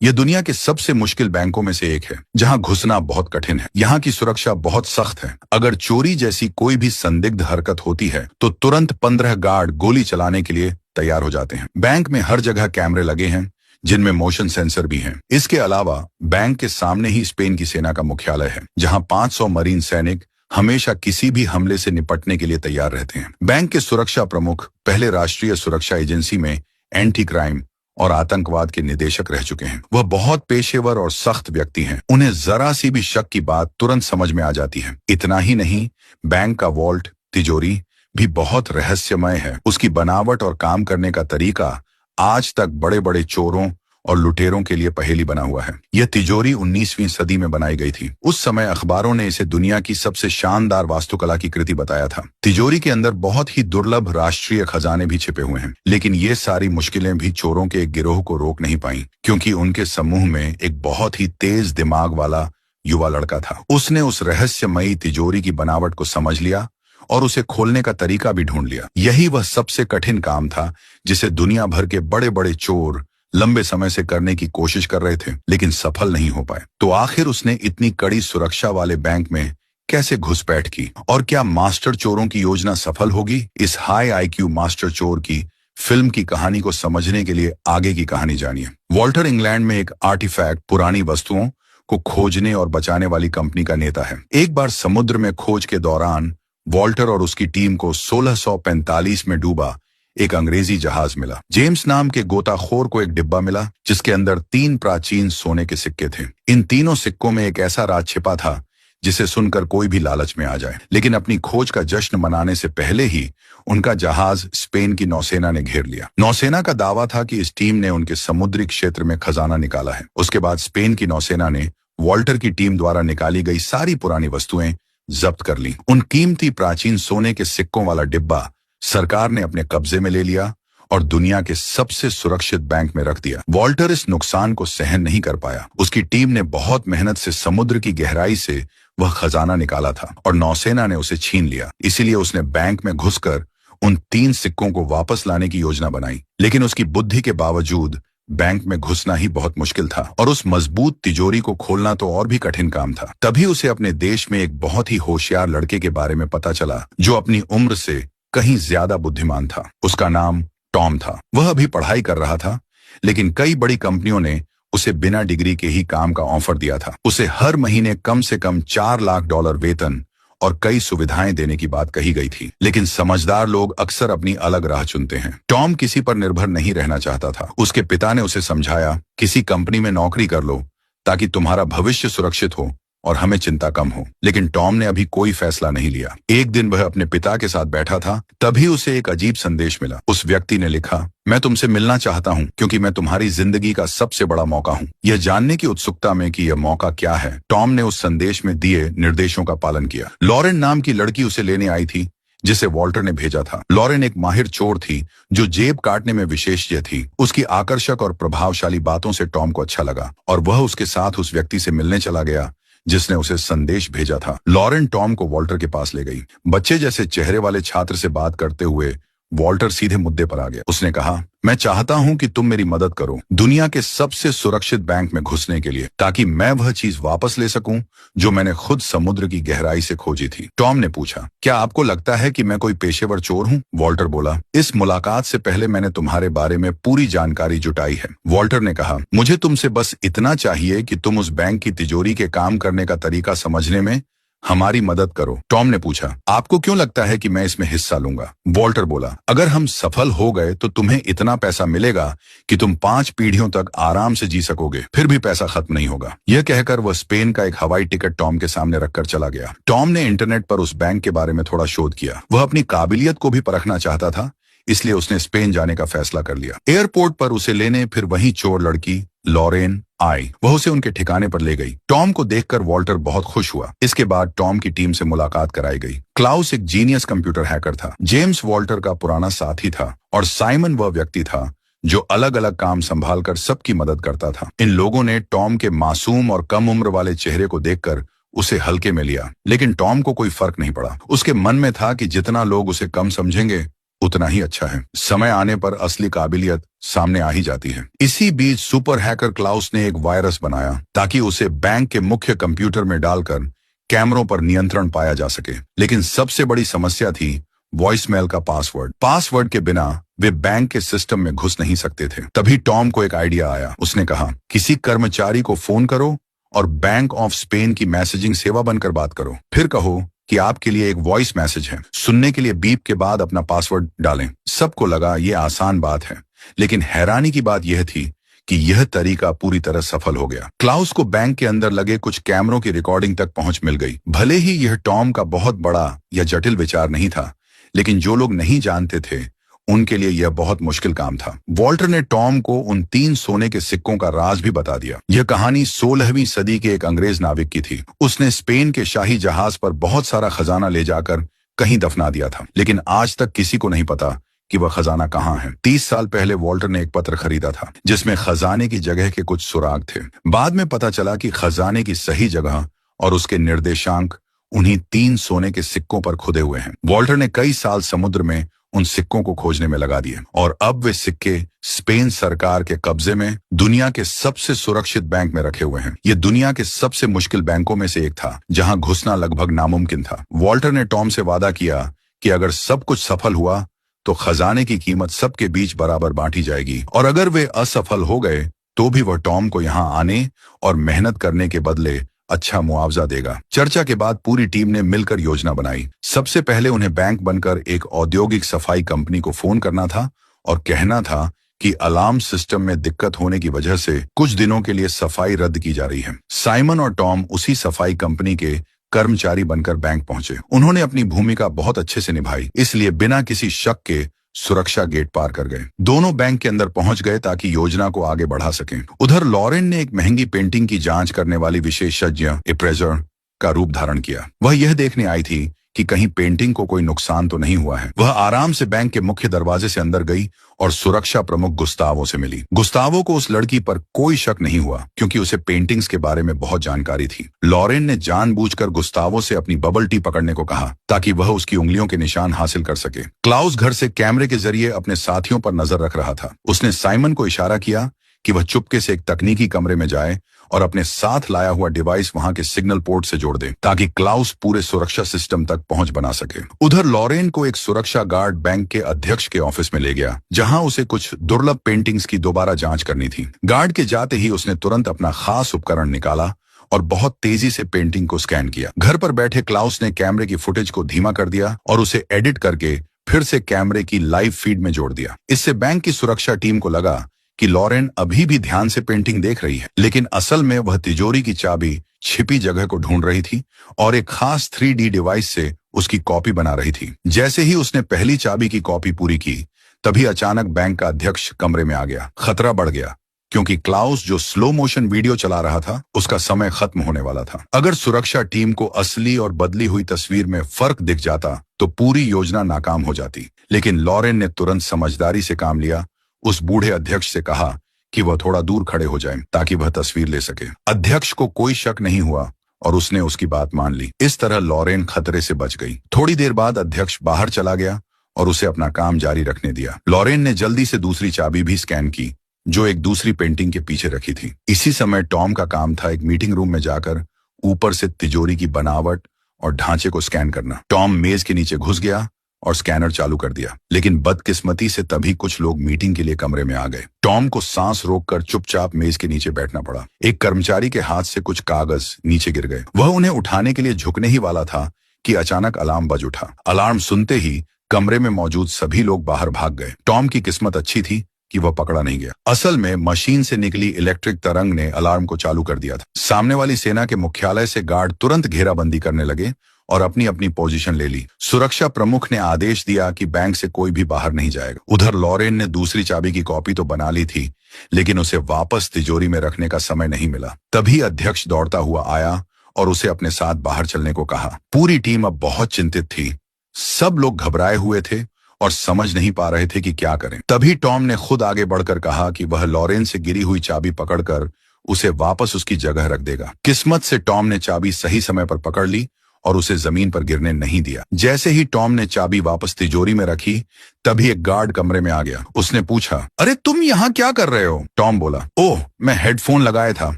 यह दुनिया के सबसे मुश्किल बैंकों में से एक है, जहां घुसना बहुत कठिन है। यहाँ की सुरक्षा बहुत सख्त है। अगर चोरी जैसी कोई भी संदिग्ध हरकत होती है तो तुरंत 15 गार्ड गोली चलाने के लिए तैयार हो जाते हैं। बैंक में हर जगह कैमरे लगे हैं, जिनमें मोशन सेंसर भी हैं। इसके अलावा बैंक के सामने ही स्पेन की सेना का मुख्यालय है, जहां 500 मरीन सैनिक हमेशा किसी भी हमले से निपटने के लिए तैयार रहते हैं। बैंक के सुरक्षा प्रमुख पहले राष्ट्रीय सुरक्षा एजेंसी में एंटी क्राइम और आतंकवाद के निदेशक रह चुके हैं। वह बहुत पेशेवर और सख्त व्यक्ति हैं। उन्हें जरा सी भी शक की बात तुरंत समझ में आ जाती है। इतना ही नहीं, बैंक का वॉल्ट, तिजोरी भी बहुत रहस्यमय है। उसकी बनावट और काम करने का तरीका आज तक बड़े बड़े चोरों और लुटेरों के लिए पहेली बना हुआ है। यह तिजोरी 19वीं सदी में बनाई गई थी। उस समय अखबारों ने इसे दुनिया की सबसे शानदार वास्तुकला की कृति बताया था। तिजोरी के अंदर बहुत ही दुर्लभ राष्ट्रीय खजाने भी छिपे हुए हैं। लेकिन ये सारी मुश्किलें भी चोरों के एक गिरोह को रोक नहीं पाई, क्योंकि उनके समूह में एक बहुत ही तेज दिमाग वाला युवा लड़का था। उसने उस रहस्यमयी तिजोरी की बनावट को समझ लिया और उसे खोलने का तरीका भी ढूंढ लिया। यही वह सबसे कठिन काम था जिसे दुनिया भर के बड़े बड़े चोर लंबे समय से करने की कोशिश कर रहे थे, लेकिन सफल नहीं हो पाए। तो आखिर उसने इतनी कड़ी सुरक्षा वाले बैंक में कैसे घुसपैठ की, और क्या मास्टर चोरों की योजना सफल होगी? इस हाई आईक्यू मास्टर चोर की फिल्म की कहानी को समझने के लिए आगे की कहानी जानिए। वॉल्टर इंग्लैंड में एक आर्टिफैक्ट, पुरानी वस्तुओं को खोजने और बचाने वाली कंपनी का नेता है। एक बार समुद्र में खोज के दौरान वॉल्टर और उसकी टीम को 1645 में डूबा एक अंग्रेजी जहाज मिला। जेम्स नाम के गोताखोर को एक डिब्बा मिला, जिसके अंदर 3 प्राचीन सोने के सिक्के थे। इन तीनों सिक्कों में एक ऐसा राज छिपा था जिसे सुनकर कोई भी लालच में आ जाए। लेकिन अपनी खोज का जश्न मनाने से पहले ही उनका जहाज स्पेन की नौसेना ने घेर लिया। नौसेना का दावा था कि इस टीम ने उनके समुद्री क्षेत्र में खजाना निकाला है। उसके बाद स्पेन की नौसेना ने वॉल्टर की टीम द्वारा निकाली गई सारी पुरानी वस्तुएं जब्त कर ली। उन कीमती प्राचीन सोने के सिक्कों वाला डिब्बा सरकार ने अपने कब्जे में ले लिया और दुनिया के सबसे सुरक्षित बैंक में रख दिया। वॉल्टर इस नुकसान को सहन नहीं कर पाया। उसकी टीम ने बहुत मेहनत से समुद्र की गहराई से वह खजाना निकाला था और नौसेना ने उसे छीन लिया। इसीलिए उसने बैंक में घुसकर उन 3 सिक्कों को वापस लाने की योजना बनाई। लेकिन उसकी बुद्धि के बावजूद बैंक में घुसना ही बहुत मुश्किल था और उस मजबूत तिजोरी को खोलना तो और भी कठिन काम था। तभी उसे अपने देश में एक बहुत ही होशियार लड़के के बारे में पता चला, जो अपनी उम्र से कहीं ज्यादा बुद्धिमान था। उसका नाम टॉम था। वह अभी पढ़ाई कर रहा था, लेकिन कई बड़ी कंपनियों ने उसे बिना डिग्री के ही काम का ऑफर दिया था। उसे हर महीने कम से कम $4 लाख वेतन और कई सुविधाएं देने की बात कही गई थी। लेकिन समझदार लोग अक्सर अपनी अलग राह चुनते हैं। टॉम किसी पर निर्भर नहीं रहना चाहता था। उसके पिता ने उसे समझाया, किसी कंपनी में नौकरी कर लो ताकि तुम्हारा भविष्य सुरक्षित हो और हमें चिंता कम हो। लेकिन टॉम ने अभी कोई फैसला नहीं लिया। एक दिन वह अपने पिता के साथ बैठा था, तभी उसे एक अजीब संदेश मिला। उस व्यक्ति ने लिखा, मैं तुमसे मिलना चाहता हूं क्योंकि मैं तुम्हारी जिंदगी का सबसे बड़ा मौका हूं। यह जानने की उत्सुकता में कि यह मौका क्या है, टॉम ने उस संदेश में दिए निर्देशों का पालन किया। लॉरेन नाम की लड़की उसे लेने आई थी, जिसे वॉल्टर ने भेजा था। लॉरेन एक माहिर चोर थी जो जेब काटने में विशेषज्ञ थी। उसकी आकर्षक और प्रभावशाली बातों से टॉम को अच्छा लगा और वह उसके साथ उस व्यक्ति से मिलने चला गया जिसने उसे संदेश भेजा था। लॉरेन टॉम को वॉल्टर के पास ले गई। बच्चे जैसे चेहरे वाले छात्र से बात करते हुए वॉल्टर सीधे मुद्दे पर आ गया। उसने कहा, मैं चाहता हूं कि तुम मेरी मदद करो दुनिया के सबसे सुरक्षित बैंक में घुसने के लिए, ताकि मैं वह चीज वापस ले सकूं जो मैंने खुद समुद्र की गहराई से खोजी थी। टॉम ने पूछा, क्या आपको लगता है कि मैं कोई पेशेवर चोर हूं? वॉल्टर बोला, इस मुलाकात से पहले मैंने तुम्हारे बारे में पूरी जानकारी जुटाई है। वॉल्टर ने कहा, मुझे तुमसे बस इतना चाहिए कि तुम उस बैंक की तिजोरी के काम करने का तरीका समझने में हमारी मदद करो। टॉम ने पूछा, आपको क्यों लगता है कि मैं इसमें हिस्सा लूंगा? वॉल्टर बोला, अगर हम सफल हो गए तो तुम्हें इतना पैसा मिलेगा कि तुम 5 पीढ़ियों तक आराम से जी सकोगे, फिर भी पैसा खत्म नहीं होगा। यह कहकर वह स्पेन का एक हवाई टिकट टॉम के सामने रखकर चला गया। टॉम ने इंटरनेट पर उस बैंक के बारे में थोड़ा शोध किया। वह अपनी काबिलियत को भी परखना चाहता था, इसलिए उसने स्पेन जाने का फैसला कर लिया। एयरपोर्ट पर उसे लेने फिर वही चोर लड़की लॉरेन आई। वह उसे उनके ठिकाने पर ले गई। टॉम को देखकर वॉल्टर बहुत खुश हुआ। इसके बाद टॉम की टीम से मुलाकात कराई गई। क्लाउस एक जीनियस कंप्यूटर हैकर था। जेम्स वॉल्टर का पुराना साथी था और साइमन वह व्यक्ति था जो अलग अलग काम संभालकर सबकी मदद करता था। इन लोगों ने टॉम के मासूम और कम उम्र वाले चेहरे को देखकर उसे हल्के में लिया, लेकिन टॉम को कोई फर्क नहीं पड़ा। उसके मन में था कि जितना लोग उसे कम समझेंगे उतना ही अच्छा है। समय आने पर असली काबिलियत सामने आ ही जाती है। इसी बीच सुपर हैकर क्लाउस ने एक वायरस बनाया ताकि उसे बैंक के मुख्य कंप्यूटर में डालकर कैमरों पर नियंत्रण पाया जा सके। लेकिन सबसे बड़ी समस्या थी वॉइसमेल का पासवर्ड। पासवर्ड के बिना वे बैंक के सिस्टम में घुस नहीं सकते थे। तभी टॉम को एक आइडिया आया। उसने कहा, किसी कर्मचारी को फोन करो और बैंक ऑफ स्पेन की मैसेजिंग सेवा बनकर बात करो। फिर कहो कि आपके लिए एक वॉइस मैसेज है। सुनने के लिए बीप के बाद अपना पासवर्ड डालें। सबको लगा यह आसान बात है, लेकिन हैरानी की बात यह थी कि यह तरीका पूरी तरह सफल हो गया। क्लाउस को बैंक के अंदर लगे कुछ कैमरों की रिकॉर्डिंग तक पहुंच मिल गई। भले ही यह टॉम का बहुत बड़ा या जटिल विचार नहीं था, लेकिन जो लोग नहीं जानते थे उनके लिए यह बहुत मुश्किल काम था। वॉल्टर ने टॉम को उन 3 सोने के सिक्कों का राज भी बता दिया। यह कहानी 16वीं सदी के एक अंग्रेज नाविक की थी। उसने स्पेन के शाही जहाज पर बहुत सारा खजाना ले जाकर कहीं दफना दिया था, लेकिन आज तक किसी को नहीं पता कि वह खजाना कहाँ है। 30 साल पहले वॉल्टर ने एक पत्र खरीदा था जिसमें खजाने की जगह के कुछ सुराग थे। बाद में पता चला कि खजाने की सही जगह और उसके निर्देशांक उन्हीं 3 सोने के सिक्कों पर खुदे हुए हैं। वॉल्टर ने कई साल समुद्र में उन सिक्कों को खोजने में लगा दिए और अब वे सिक्के स्पेन सरकार के कब्जे में दुनिया के सबसे सुरक्षित बैंक में रखे हुए हैं। ये दुनिया के सबसे मुश्किल बैंकों में से एक था, जहां घुसना लगभग नामुमकिन था। वॉल्टर ने टॉम से वादा किया कि अगर सब कुछ सफल हुआ तो खजाने की कीमत सबके बीच बराबर बांटी जाएगी, और अगर वे असफल हो गए तो भी वह टॉम को यहां आने और मेहनत करने के बदले अच्छा मुआवजा देगा। चर्चा के बाद पूरी टीम ने मिलकर योजना बनाई। सबसे पहले उन्हें बैंक बनकर एक औद्योगिक सफाई कंपनी को फोन करना था और कहना था कि अलार्म सिस्टम में दिक्कत होने की वजह से कुछ दिनों के लिए सफाई रद्द की जा रही है। साइमन और टॉम उसी सफाई कंपनी के कर्मचारी बनकर बैंक पहुंचे। उन्होंने अपनी भूमिका बहुत अच्छे से निभाई, इसलिए बिना किसी शक के सुरक्षा गेट पार कर गए। दोनों बैंक के अंदर पहुंच गए ताकि योजना को आगे बढ़ा सकें। उधर लॉरेन ने एक महंगी पेंटिंग की जांच करने वाली विशेषज्ञ अप्रेजर का रूप धारण किया। वह यह देखने आई थी कि कहीं पेंटिंग को कोई नुकसान तो नहीं हुआ है। वह आराम से बैंक के मुख्य दरवाजे से अंदर गई और सुरक्षा प्रमुख गुस्तावो से मिली। गुस्तावो को उस लड़की पर कोई शक नहीं हुआ क्योंकि उसे पेंटिंग्स के बारे में बहुत जानकारी थी। लॉरेन ने जानबूझकर गुस्तावो से अपनी बबल टी पकड़ने को कहा ताकि वह उसकी उंगलियों के निशान हासिल कर सके। क्लाउस घर से कैमरे के जरिए अपने साथियों पर नजर रख रहा था। उसने साइमन को इशारा किया कि वह चुपके से एक तकनीकी कमरे में जाए और अपने साथ लाया हुआ डिवाइस वहां के सिग्नल पोर्ट से जोड़ दे ताकि क्लाउस पूरे सुरक्षा सिस्टम तक पहुंच बना सके। उधर लॉरेन को एक सुरक्षा गार्ड बैंक के अध्यक्ष के ऑफिस में ले गया, जहां उसे कुछ दुर्लभ पेंटिंग्स की दोबारा जांच करनी थी। गार्ड के जाते ही उसने तुरंत अपना खास उपकरण निकाला और बहुत तेजी से पेंटिंग को स्कैन किया। घर पर बैठे क्लाउस ने कैमरे की फुटेज को धीमा कर दिया और उसे एडिट करके फिर से कैमरे की लाइव फीड में जोड़ दिया। इससे बैंक की सुरक्षा टीम को लगा कि लॉरेन अभी भी ध्यान से पेंटिंग देख रही है, लेकिन असल में वह तिजोरी की चाबी छिपी जगह को ढूंढ रही थी और एक खास 3D डिवाइस से उसकी कॉपी बना रही थी। जैसे ही उसने पहली चाबी की कॉपी पूरी की, तभी अचानक बैंक का अध्यक्ष कमरे में आ गया। खतरा बढ़ गया क्योंकि क्लाउस जो स्लो मोशन वीडियो चला रहा था उसका समय खत्म होने वाला था। अगर सुरक्षा टीम को असली और बदली हुई तस्वीर में फर्क दिख जाता तो पूरी योजना नाकाम हो जाती, लेकिन लॉरेन ने तुरंत समझदारी से काम लिया। उस बूढ़े अध्यक्ष से कहा कि वह थोड़ा दूर खड़े हो जाएं ताकि वह तस्वीर ले सके। अध्यक्ष को कोई शक नहीं हुआ और उसने उसकी बात मान ली। इस तरह लॉरेन खतरे से बच गई। थोड़ी देर बाद अध्यक्ष बाहर चला गया और उसे अपना काम जारी रखने दिया। लॉरेन ने जल्दी से दूसरी चाबी भी स्कैन की जो एक दूसरी पेंटिंग के पीछे रखी थी। इसी समय टॉम का काम था एक मीटिंग रूम में जाकर ऊपर से तिजोरी की बनावट और ढांचे को स्कैन करना। टॉम मेज के नीचे घुस गया और स्कैनर चालू कर दिया, लेकिन बदकिस्मती से तभी कुछ लोग मीटिंग के लिए कमरे में आ गए। टॉम को सांस रोककर चुपचाप मेज के नीचे बैठना पड़ा। एक कर्मचारी के हाथ से कुछ कागज नीचे गिर गए। वह उन्हें उठाने के लिए झुकने ही वाला था कि अचानक अलार्म बज उठा। अलार्म सुनते ही कमरे में मौजूद सभी लोग बाहर भाग गए। टॉम की किस्मत अच्छी थी कि वह पकड़ा नहीं गया। असल में मशीन से निकली इलेक्ट्रिक तरंग ने अलार्म को चालू कर दिया था। सामने वाली सेना के मुख्यालय से गार्ड तुरंत घेराबंदी करने लगे और अपनी अपनी पोजीशन ले ली। सुरक्षा प्रमुख ने आदेश दिया कि बैंक से कोई भी बाहर नहीं जाएगा। उधर लॉरेन ने दूसरी चाबी की कॉपी तो बना ली थी, लेकिन उसे वापस तिजोरी में रखने का समय नहीं मिला। तभी अध्यक्ष दौड़ता हुआ आया और उसे अपने साथ बाहर चलने को कहा। पूरी टीम अब बहुत चिंतित थी। सब लोग घबराए हुए थे और समझ नहीं पा रहे थे कि क्या करें। तभी टॉम ने खुद आगे बढ़कर कहा कि वह लॉरेन से गिरी हुई चाबी पकड़कर उसे वापस उसकी जगह रख देगा। किस्मत से टॉम ने चाबी सही समय पर पकड़ ली और उसे जमीन पर गिरने नहीं दिया। जैसे ही टॉम ने चाबी वापस तिजोरी में रखी, तभी एक गार्ड कमरे में आ गया। उसने पूछा, अरे तुम यहाँ क्या कर रहे हो? टॉम बोला, ओह, मैं हेडफोन लगाया था,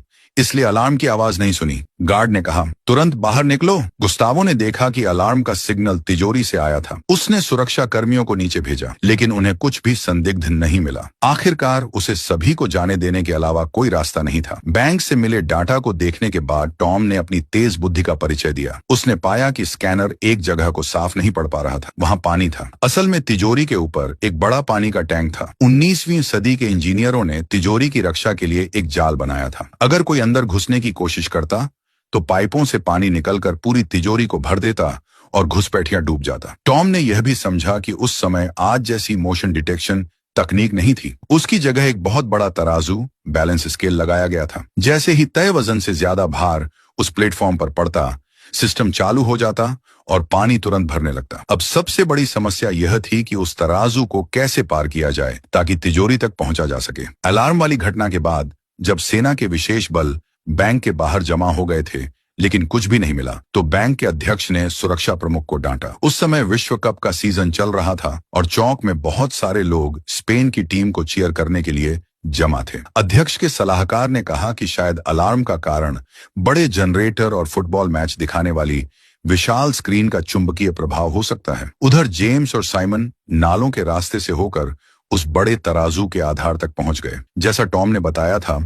इसलिए अलार्म की आवाज नहीं सुनी। गार्ड ने कहा, तुरंत बाहर निकलो। गुस्तावो ने देखा कि अलार्म का सिग्नल तिजोरी से आया था। उसने सुरक्षा कर्मियों को नीचे भेजा, लेकिन उन्हें कुछ भी संदिग्ध नहीं मिला। आखिरकार उसे सभी को जाने देने के अलावा कोई रास्ता नहीं था। बैंक से मिले डाटा को देखने के बाद टॉम ने अपनी तेज बुद्धि का परिचय दिया। उसने पाया कि स्कैनर एक जगह को साफ नहीं पढ़ पा रहा था। वहाँ पानी था। असल में तिजोरी के ऊपर एक बड़ा पानी का टैंक था। 19वीं सदी के इंजीनियरों ने तिजोरी की रक्षा के लिए एक जाल बनाया था। अगर कोई अंदर घुसने की कोशिश करता तो पाइपों से पानी निकलकर पूरी तिजोरी को भर देता और घुसपैठियां डूब जाता। टॉम ने यह भी समझा कि उस समय आज जैसी मोशन डिटेक्शन तकनीक नहीं थी। उसकी जगह एक बहुत बड़ा तराजू, बैलेंस स्केल लगाया गया था। जैसे ही तय वजन से ज्यादा भार उस प्लेटफॉर्म पर पड़ता, सिस्टम चालू हो जाता और पानी तुरंत भरने लगता। अब सबसे बड़ी समस्या यह थी कि उस तराजू को कैसे पार किया जाए ताकि तिजोरी तक पहुंचा जा सके। अलार्म वाली घटना के बाद जब सेना के विशेष बल बैंक के बाहर जमा हो गए थे, लेकिन कुछ भी नहीं मिला, तो बैंक के अध्यक्ष ने सुरक्षा प्रमुख को डांटा। उस समय विश्व कप का सीजन चल रहा था और चौक में बहुत सारे लोग स्पेन की टीम को चीयर करने के लिए जमा थे। अध्यक्ष के सलाहकार ने कहा कि शायद अलार्म का कारण बड़े जनरेटर और फुटबॉल मैच दिखाने वाली विशाल स्क्रीन का चुंबकीय प्रभाव हो सकता है। उधर जेम्स और साइमन नालों के रास्ते से होकर उस बड़े तराजू के आधार तक पहुंच गए। जैसा टॉम ने बताया था,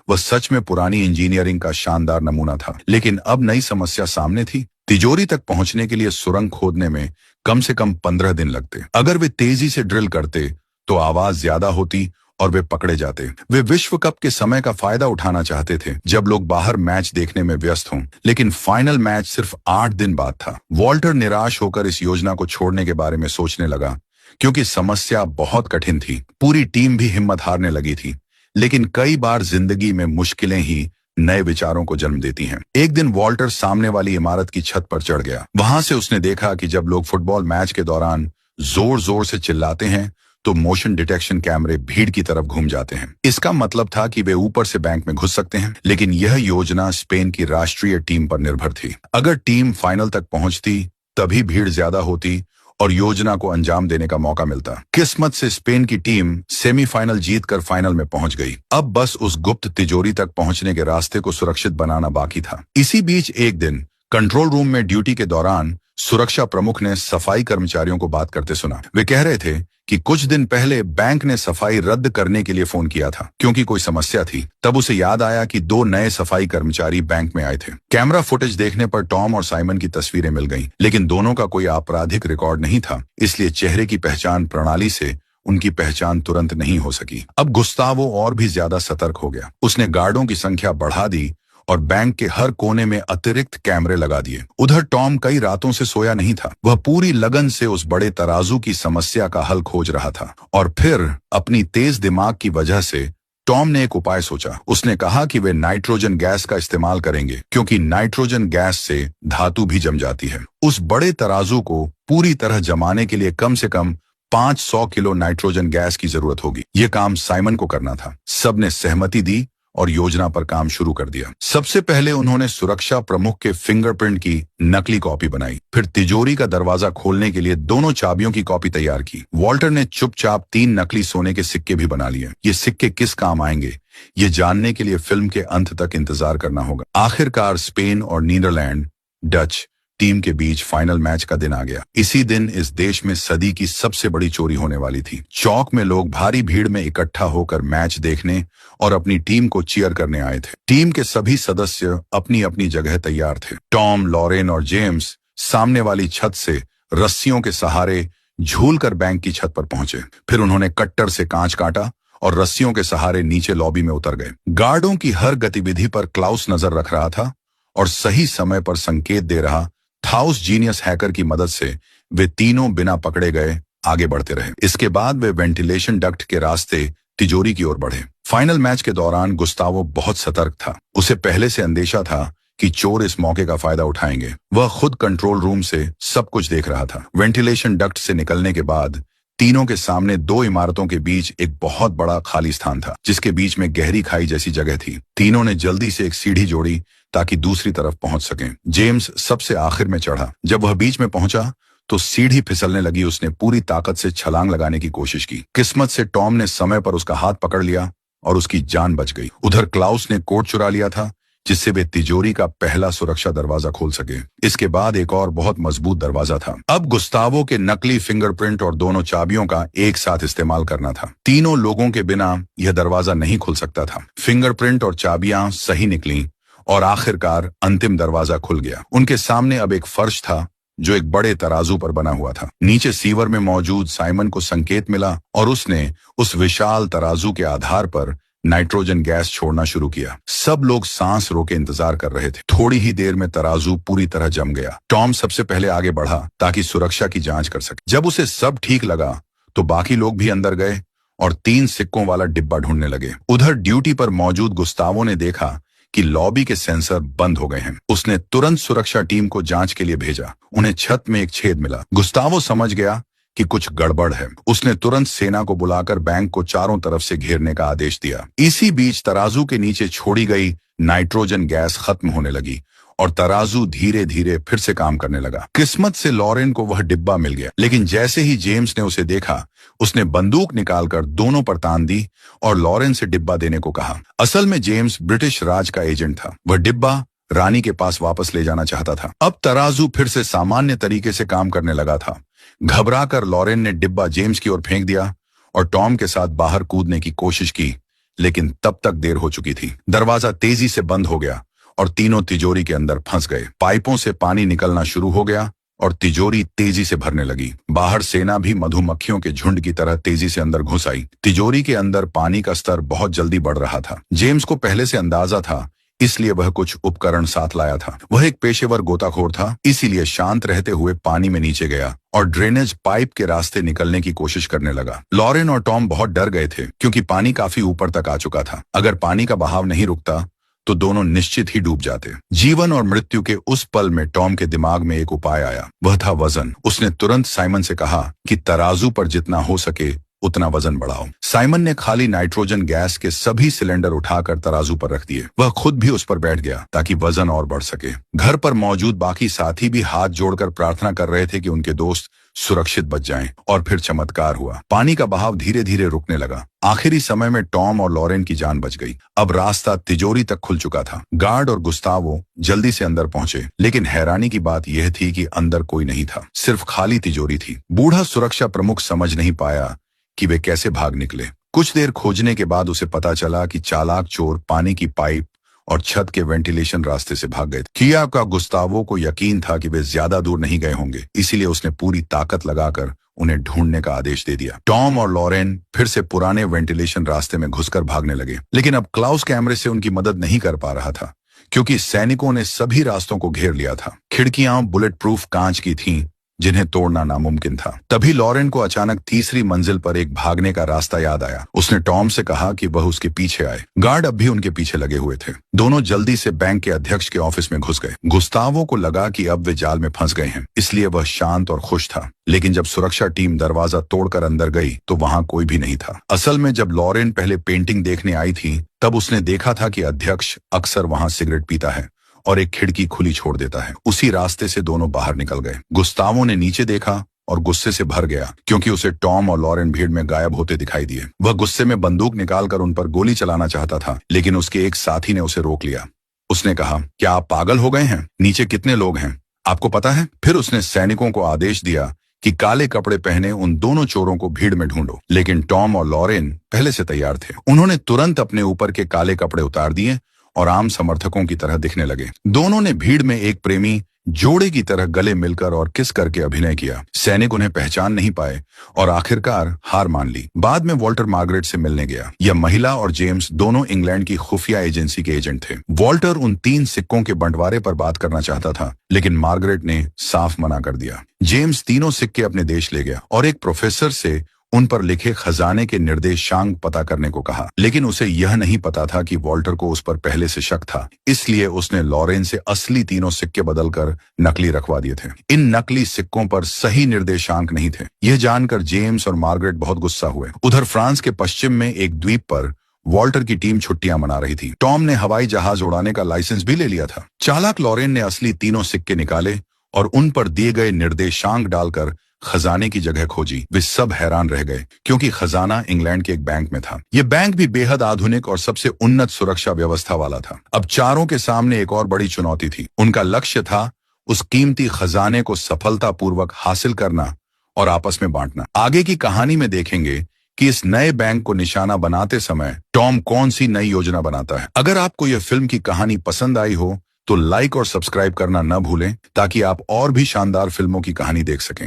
वह सच में पुरानी इंजीनियरिंग का शानदार नमूना था, लेकिन अब नई समस्या सामने थी। तिजोरी तक पहुंचने के लिए सुरंग खोदने में कम से कम 15 दिन लगते। अगर वे तेजी से ड्रिल करते तो आवाज ज्यादा होती और वे पकड़े जाते। वे विश्व कप के समय का फायदा उठाना चाहते थे, जब लोग बाहर मैच देखने में व्यस्त हों, लेकिन फाइनल मैच सिर्फ 8 दिन बाद था। वॉल्टर निराश होकर इस योजना को छोड़ने के बारे में सोचने लगा, क्योंकि समस्या बहुत कठिन थी। पूरी टीम भी हिम्मत हारने लगी थी। लेकिन कई बार जिंदगी में मुश्किलें ही नए विचारों को जन्म देती हैं। एक दिन वॉल्टर सामने वाली इमारत की छत पर चढ़ गया। वहां से उसने देखा कि जब लोग फुटबॉल मैच के दौरान जोर जोर से चिल्लाते हैं, तो मोशन डिटेक्शन कैमरे भीड़ की तरफ घूम जाते हैं। इसका मतलब था कि वे ऊपर से बैंक में घुस सकते हैं। लेकिन यह योजना स्पेन की राष्ट्रीय टीम पर निर्भर थी। अगर टीम फाइनल तक पहुंचती, तभी भीड़ ज्यादा होती और योजना को अंजाम देने का मौका मिलता। किस्मत से स्पेन की टीम सेमीफाइनल जीतकर फाइनल में पहुंच गई। अब बस उस गुप्त तिजोरी तक पहुंचने के रास्ते को सुरक्षित बनाना बाकी था। इसी बीच एक दिन कंट्रोल रूम में ड्यूटी के दौरान सुरक्षा प्रमुख ने सफाई कर्मचारियों को बात करते सुना। वे कह रहे थे कि कुछ दिन पहले बैंक ने सफाई रद्द करने के लिए फोन किया था, क्योंकि कोई समस्या थी। तब उसे याद आया कि 2 नए सफाई कर्मचारी बैंक में आए थे। कैमरा फुटेज देखने पर टॉम और साइमन की तस्वीरें मिल गईं, लेकिन दोनों का कोई आपराधिक रिकॉर्ड नहीं था, इसलिए चेहरे की पहचान प्रणाली से उनकी पहचान तुरंत नहीं हो सकी। अब गुस्तावो और भी ज्यादा सतर्क हो गया। उसने गार्डों की संख्या बढ़ा दी और बैंक के हर कोने में अतिरिक्त कैमरे लगा दिए। उधर टॉम कई रातों से सोया नहीं था। वह पूरी लगन से उस बड़े तराजू की समस्या का हल खोज रहा था। और फिर अपनी तेज दिमाग की वजह से टॉम ने एक उपाय सोचा। उसने कहा कि वे नाइट्रोजन गैस का इस्तेमाल करेंगे, क्योंकि नाइट्रोजन गैस से धातु भी जम जाती है। उस बड़े तराजू को पूरी तरह जमाने के लिए कम से कम 500 किलो नाइट्रोजन गैस की जरूरत होगी। यह काम साइमन को करना था। सबने सहमति दी और योजना पर काम शुरू कर दिया। सबसे पहले उन्होंने सुरक्षा प्रमुख के फिंगरप्रिंट की नकली कॉपी बनाई। फिर तिजोरी का दरवाजा खोलने के लिए दोनों चाबियों की कॉपी तैयार की। वॉल्टर ने चुपचाप 3 नकली सोने के सिक्के भी बना लिए। ये सिक्के किस काम आएंगे, ये जानने के लिए फिल्म के अंत तक इंतजार करना होगा। आखिरकार स्पेन और नीदरलैंड डच टीम के बीच फाइनल मैच का दिन आ गया। इसी दिन इस देश में सदी की सबसे बड़ी चोरी होने वाली थी। चौक में लोग भारी भीड़ में इकट्ठा होकर मैच देखने और अपनी टीम को चीयर करने आए थे। टीम के सभी सदस्य अपनी अपनी जगह तैयार थे। टॉम, लॉरेन और जेम्स सामने वाली छत से रस्सियों के सहारे झूलकर बैंक की छत पर पहुंचे। फिर उन्होंने कट्टर से कांच काटा और रस्सियों के सहारे नीचे लॉबी में उतर गए। गार्डों की हर गतिविधि पर क्लाउस नजर रख रहा था और सही समय पर संकेत दे रहा था। उस जीनियस हैकर की मदद से वे तीनों बिना पकड़े गए आगे बढ़ते रहे। इसके बाद वे वेंटिलेशन डक्ट के रास्ते तिजोरी की ओर बढ़े। फाइनल मैच के दौरान गुस्तावो बहुत सतर्क था। उसे पहले से अंदेशा था कि चोर इस मौके का फायदा उठाएंगे। वह खुद कंट्रोल रूम से सब कुछ देख रहा था। वेंटिलेशन डक्ट से निकलने के बाद तीनों के सामने दो इमारतों के बीच एक बहुत बड़ा खाली स्थान था, जिसके बीच में गहरी खाई जैसी जगह थी। तीनों ने जल्दी से एक सीढ़ी जोड़ी ताकि दूसरी तरफ पहुंच सकें। जेम्स सबसे आखिर में चढ़ा। जब वह बीच में पहुंचा तो सीढ़ी फिसलने लगी। उसने पूरी ताकत से छलांग लगाने की कोशिश की। किस्मत से टॉम ने समय पर उसका हाथ पकड़ लिया और उसकी जान बच गई। उधर क्लाउस ने कोट चुरा लिया था, जिससे वे तिजोरी का पहला सुरक्षा दरवाजा खोल सके। इसके बाद एक और बहुत मजबूत दरवाजा था। अब गुस्तावो के नकली फिंगरप्रिंट और दोनों चाबियों का एक साथ इस्तेमाल करना था। तीनों लोगों के बिना यह दरवाजा नहीं खुल सकता था। फिंगरप्रिंट और चाबियां सही निकली और आखिरकार अंतिम दरवाजा खुल गया। उनके सामने अब एक फर्श था जो एक बड़े तराजू पर बना हुआ था। नीचे सीवर में मौजूद साइमन को संकेत मिला और उसने उस विशाल तराजू के आधार पर नाइट्रोजन गैस छोड़ना शुरू किया। सब लोग सांस रोके इंतजार कर रहे थे। थोड़ी ही देर में तराजू पूरी तरह जम गया। टॉम सबसे पहले आगे बढ़ा ताकि सुरक्षा की जांच कर सके। जब उसे सब ठीक लगा तो बाकी लोग भी अंदर गए और 3 सिक्कों वाला डिब्बा ढूंढने लगे। उधर ड्यूटी पर मौजूद गुस्तावो ने देखा कि लॉबी के सेंसर बंद हो गए हैं। उसने तुरंत सुरक्षा टीम को जांच के लिए भेजा। उन्हें छत में एक छेद मिला। गुस्तावो समझ गया कि कुछ गड़बड़ है। उसने तुरंत सेना को बुलाकर बैंक को चारों तरफ से घेरने का आदेश दिया। इसी बीच तराजू के नीचे छोड़ी गई नाइट्रोजन गैस खत्म होने लगी और तराजू धीरे धीरे फिर से काम करने लगा। किस्मत से लॉरेन को वह डिब्बा मिल गया, लेकिन जैसे ही जेम्स ने उसे देखा, उसने बंदूक निकालकर दोनों पर तान दी और लॉरेन से डिब्बा देने को कहा। असल में जेम्स ब्रिटिश राज का एजेंट था। वह डिब्बा रानी के पास वापस ले जाना चाहता था। अब तराजू फिर से सामान्य तरीके से काम करने लगा था। घबराकर लॉरेन ने डिब्बा जेम्स की ओर फेंक दिया और टॉम के साथ बाहर कूदने की कोशिश की, लेकिन तब तक देर हो चुकी थी। दरवाजा तेजी से बंद हो गया और तीनों तिजोरी के अंदर फंस गए। पाइपों से पानी निकलना शुरू हो गया और तिजोरी तेजी से भरने लगी। बाहर सेना भी मधुमक्खियों के झुंड की तरह तेजी से अंदर घुस आई। तिजोरी के अंदर पानी का स्तर बहुत जल्दी बढ़ रहा था। जेम्स को पहले से अंदाजा था, इसलिए वह कुछ उपकरण साथ लाया था। वह एक पेशेवर गोताखोर था, इसीलिए शांत रहते हुए पानी में नीचे गया और ड्रेनेज पाइप के रास्ते निकलने की कोशिश करने लगा। लॉरेन और टॉम बहुत डर गए थे क्योंकि पानी काफी ऊपर तक आ चुका था। अगर पानी का बहाव नहीं रुकता तो दोनों निश्चित ही डूब जाते। जीवन और मृत्यु के उस पल में टॉम के दिमाग में एक उपाय आया। वह था वजन। उसने तुरंत साइमन से कहा कि तराजू पर जितना हो सके उतना वजन बढ़ाओ। साइमन ने खाली नाइट्रोजन गैस के सभी सिलेंडर उठाकर तराजू पर रख दिए। वह खुद भी उस पर बैठ गया ताकि वजन और बढ़ सके। घर पर मौजूद बाकी साथी भी हाथ जोड़कर प्रार्थना कर रहे थे कि उनके दोस्त सुरक्षित बच जाएं। और फिर चमत्कार हुआ। पानी का बहाव धीरे धीरे रुकने लगा। आखिरी समय में टॉम और लॉरेन की जान बच गई। अब रास्ता तिजोरी तक खुल चुका था। गार्ड और गुस्तावो जल्दी से अंदर पहुंचे, लेकिन हैरानी की बात यह थी कि अंदर कोई नहीं था, सिर्फ खाली तिजोरी थी। बूढ़ा सुरक्षा प्रमुख समझ नहीं पाया कि वे कैसे भाग निकले। कुछ देर खोजने के बाद उसे पता चला कि चालाक चोर पानी की पाइप और छत के वेंटिलेशन रास्ते से भाग गए। किया का गुस्तावो को यकीन था कि वे ज्यादा दूर नहीं गए होंगे, इसीलिए उसने पूरी ताकत लगाकर उन्हें ढूंढने का आदेश दे दिया। टॉम और लॉरेन फिर से पुराने वेंटिलेशन रास्ते में घुसकर भागने लगे, लेकिन अब क्लाउस कैमरे से उनकी मदद नहीं कर पा रहा था क्योंकि सैनिकों ने सभी रास्तों को घेर लिया था। खिड़कियां बुलेट प्रूफ कांच की थीं, जिन्हें तोड़ना नामुमकिन था। तभी लॉरेन को अचानक तीसरी मंजिल पर एक भागने का रास्ता याद आया। उसने टॉम से कहा कि वह उसके पीछे आए। गार्ड अब भी उनके पीछे लगे हुए थे। दोनों जल्दी से बैंक के अध्यक्ष के ऑफिस में घुस गए। गुस्तावो को लगा कि अब वे जाल में फंस गए हैं, इसलिए वह शांत और खुश था। लेकिन जब सुरक्षा टीम दरवाजा तोड़कर अंदर गई तो वहां कोई भी नहीं था। असल में जब लॉरेन पहले पेंटिंग देखने आई थी, तब उसने देखा था कि अध्यक्ष अक्सर वहां सिगरेट पीता है और एक खिड़की खुली छोड़ देता है। उसी रास्ते से दोनों बाहर निकल गए। गुस्तावो ने नीचे देखा और गुस्से से भर गया क्योंकि उसे टॉम और लॉरेन भीड़ में गायब होते दिखाई दिए। वह गुस्से में बंदूक निकालकर उन पर गोली चलाना चाहता था, लेकिन उसके एक साथी ने उसे रोक लिया। उसने कहा, क्या आप पागल हो गए हैं? नीचे कितने लोग हैं आपको पता है? फिर उसने सैनिकों को आदेश दिया कि काले कपड़े पहने उन दोनों चोरों को भीड़ में ढूंढो। लेकिन टॉम और लॉरेन पहले से तैयार थे। उन्होंने तुरंत अपने ऊपर के काले कपड़े उतार दिए और आम समर्थकों की तरह दिखने लगे। दोनों ने भीड़ में एक प्रेमी जोड़े की तरह गले मिलकर और किस करके अभिनय किया। सैनिक उन्हें पहचान नहीं पाए और आखिरकार हार मान ली। बाद में वॉल्टर मार्गरेट से मिलने गया। यह महिला और जेम्स दोनों इंग्लैंड की खुफिया एजेंसी के एजेंट थे। वॉल्टर उन 3 सिक्कों के बंटवारे पर बात करना चाहता था, लेकिन मार्गरेट ने साफ मना कर दिया। जेम्स तीनों सिक्के अपने देश ले गया और एक प्रोफेसर से उन पर लिखे खजाने के निर्देशांक पता करने को कहा, लेकिन उसे यह नहीं पता था कि वॉल्टर को उस पर पहले से शक था। इसलिए उसने लॉरेन से असली तीनों सिक्के बदलकर नकली रखवा दिए थे। इन नकली सिक्कों पर सही निर्देशांक नहीं थे। यह जानकर जेम्स और मार्गरेट बहुत गुस्सा हुए। उधर फ्रांस के पश्चिम में एक द्वीप पर वॉल्टर की टीम छुट्टियां मना रही थी। टॉम ने हवाई जहाज उड़ाने का लाइसेंस भी ले लिया था। चालाक लॉरेन ने असली तीनों सिक्के निकाले और उन पर दिए गए निर्देशांक डालकर खजाने की जगह खोजी। वे सब हैरान रह गए क्योंकि खजाना इंग्लैंड के एक बैंक में था। यह बैंक भी बेहद आधुनिक और सबसे उन्नत सुरक्षा व्यवस्था वाला था। अब चारों के सामने एक और बड़ी चुनौती थी। उनका लक्ष्य था उस कीमती खजाने को सफलतापूर्वक हासिल करना और आपस में बांटना। आगे की कहानी में देखेंगे कि इस नए बैंक को निशाना बनाते समय टॉम कौन सी नई योजना बनाता है। अगर आपको यह फिल्म की कहानी पसंद आई हो तो लाइक और सब्सक्राइब करना न भूलें ताकि आप और भी शानदार फिल्मों की कहानी देख सकें।